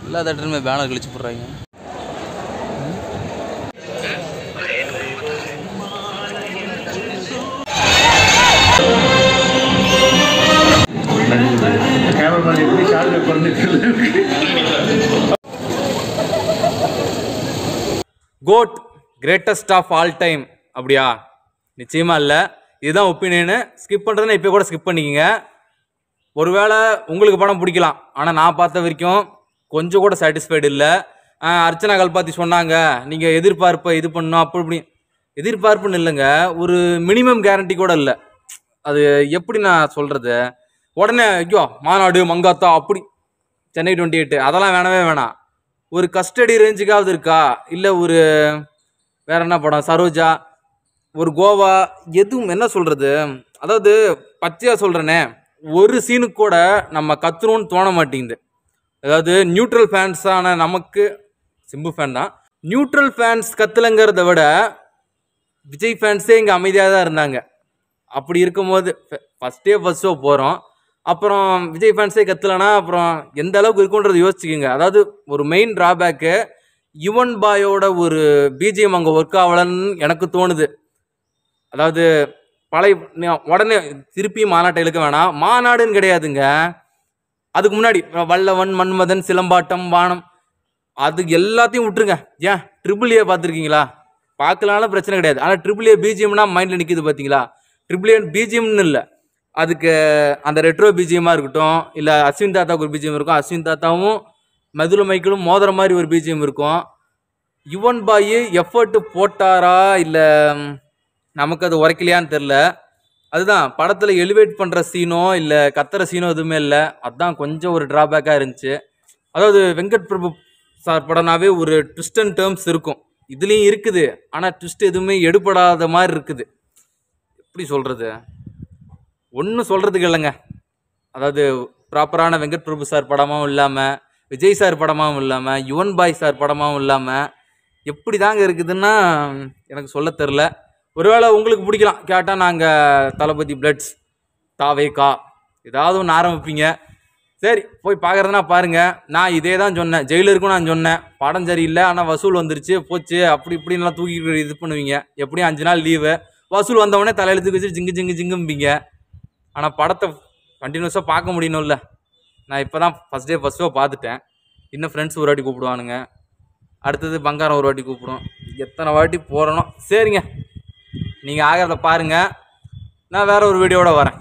எல்லா தேட்டருமே பேனர் கழிச்சு போடுறாங்க. Goat greatest of all time அப்படியா? நிச்சயமா இல்லை. இதுதான் ஒப்பீனியனு. ஸ்கிப் பண்ணுறதுன்னா இப்போ கூட ஸ்கிப் பண்ணிக்கோங்க. ஒருவேளை உங்களுக்கு படம் பிடிக்கலாம், ஆனால் நான் பார்த்த வரைக்கும் கொஞ்சம் கூட சாட்டிஸ்ஃபைடு இல்லை. அர்ச்சனா கல்பாத்தி சொன்னாங்க நீங்கள் எதிர்பார்ப்பை இது பண்ணணும் அப்படி இப்படி. எதிர்பார்ப்புன்னு இல்லைங்க, ஒரு மினிமம் கேரண்டி கூட இல்லை. அது எப்படி நான் சொல்கிறது? உடனே ஐயோ மாநாடு மங்காத்தா அப்படி சென்னை 28 அதெல்லாம் வேணவே வேணாம். ஒரு கஸ்டடி ரேஞ்சுக்காவது இருக்கா? இல்லை ஒரு வேற என்ன படம், சரோஜா, ஒரு கோவா, எதுவும் என்ன சொல்கிறது? அதாவது பச்சையாக சொல்கிறேனே, ஒரு சீனுக்கு கூட நம்ம கத்துறோன்னு தோண மாட்டேங்குது. அதாவது நியூட்ரல் ஃபேன்ஸான நமக்கு, சிம்பு ஃபேன் தான், நியூட்ரல் ஃபேன்ஸ் கத்துலங்கிறத விட விஜய் ஃபேன்ஸே இங்கே அமைதியாக தான் இருந்தாங்க. அப்படி இருக்கும்போது ஃபஸ்ட் ஷோ போகிறோம், அப்புறம் விஜய் ஃபேன்ஸே கத்துலனா அப்புறம் எந்த அளவுக்கு இருக்குன்றது யோசிச்சுக்கோங்க. அதாவது ஒரு மெயின் ட்ராபேக்கு யுவன் பாயோட ஒரு பிஜிஎம் அங்கே ஒர்க் ஆகலன்னு எனக்கு தோணுது. அதாவது பழைய உடனே திருப்பி மாநாட்டை இழுக்க வேணாம். மாநாடுன்னு கிடையாதுங்க, அதுக்கு முன்னாடி வல்லவன், மன்மதன், சிலம்பாட்டம், வானம், அது எல்லாத்தையும் விட்டுருங்க. ஏன் ட்ரிபிள் ஏ பார்த்துருக்கீங்களா? பார்க்கலாம்ல, பிரச்சனை கிடையாது. ஆனால் ட்ரிபிள் ஏ பிஜிஎம்னா மைண்டில் நிற்கிது பார்த்தீங்களா? ட்ரிபிள் ஏ பிஜிஎம்னு இல்லை, அதுக்கு அந்த ரெட்ரோ பிஜிஎம்மாக இருக்கட்டும், இல்லை அஸ்வின் தாத்தாவுக்கு ஒரு பிஜிஎம் இருக்கும், அஸ்வின் தாத்தாவும் மெதுல மைக்கிளும் மோதிர மாதிரி ஒரு பிஜிஎம் இருக்கும். யுவன் பாய் எஃபர்ட் போட்டாரா இல்லை நமக்கு அது உரைக்கலையான்னு தெரில. அதுதான் படத்தில் எலிவேட் பண்ணுற சீனோ இல்லை கத்துற சீனோ எதுவுமே இல்லை. அதுதான் கொஞ்சம் ஒரு ட்ராபேக்காக இருந்துச்சு. அதாவது வெங்கட் பிரபு சார் படம்னாவே ஒரு ட்விஸ்ட் அண்ட் டேர்ம்ஸ் இருக்கும், இதுலேயும் இருக்குது. ஆனால் ட்விஸ்ட் எதுவுமே எடுபடாத மாதிரி இருக்குது. எப்படி சொல்கிறது, ஒன்றும் சொல்கிறதுக்கு இல்லைங்க. அதாவது ப்ராப்பரான வெங்கட் பிரபு சார் படமாகவும் இல்லாமல், விஜய் சார் படமாகவும் இல்லாமல், யுவன் பாய் சார் படமாகவும் இல்லாமல் எப்படி தாங்க இருக்குதுன்னா எனக்கு சொல்ல தெரில. ஒருவேளை உங்களுக்கு பிடிக்கலாம், கேட்டால் நாங்கள் தளபதி பிளட்ஸ் தாவேகா ஏதாவது ஒன்று ஆரம்பிப்பீங்க. சரி போய் பார்க்குறதுனா பாருங்கள். நான் இதே தான் சொன்னேன், ஜெயிலருக்கும் நான் சொன்னேன் படம் சரியில்லை ஆனால் வசூல் வந்துருச்சு போச்சு அப்படி இப்படின்லாம் தூக்கி இது பண்ணுவீங்க. எப்படியும் 5 நாள் லீவு, வசூல் வந்தவொடனே தலையெழுத்துக்கு வச்சு ஜிங்கு ஜிங்கு ஜிங்கும்பிங்க. ஆனால் படத்தை கண்டினியூஸாக பார்க்க முடியணும்ல. நான் இப்போ தான் ஃபஸ்ட் ஷோ பார்த்துட்டேன். இன்னும் ஃப்ரெண்ட்ஸ் ஒரு வாட்டி கூப்பிடுவானுங்க, அடுத்தது பங்காரம் ஒரு வாட்டி கூப்பிடுவோம், எத்தனை வாட்டி போகிறனோ. சரிங்க, நீங்கள் ஆகிறத பாருங்கள், நான் வேறு ஒரு வீடியோவோட வரேன்.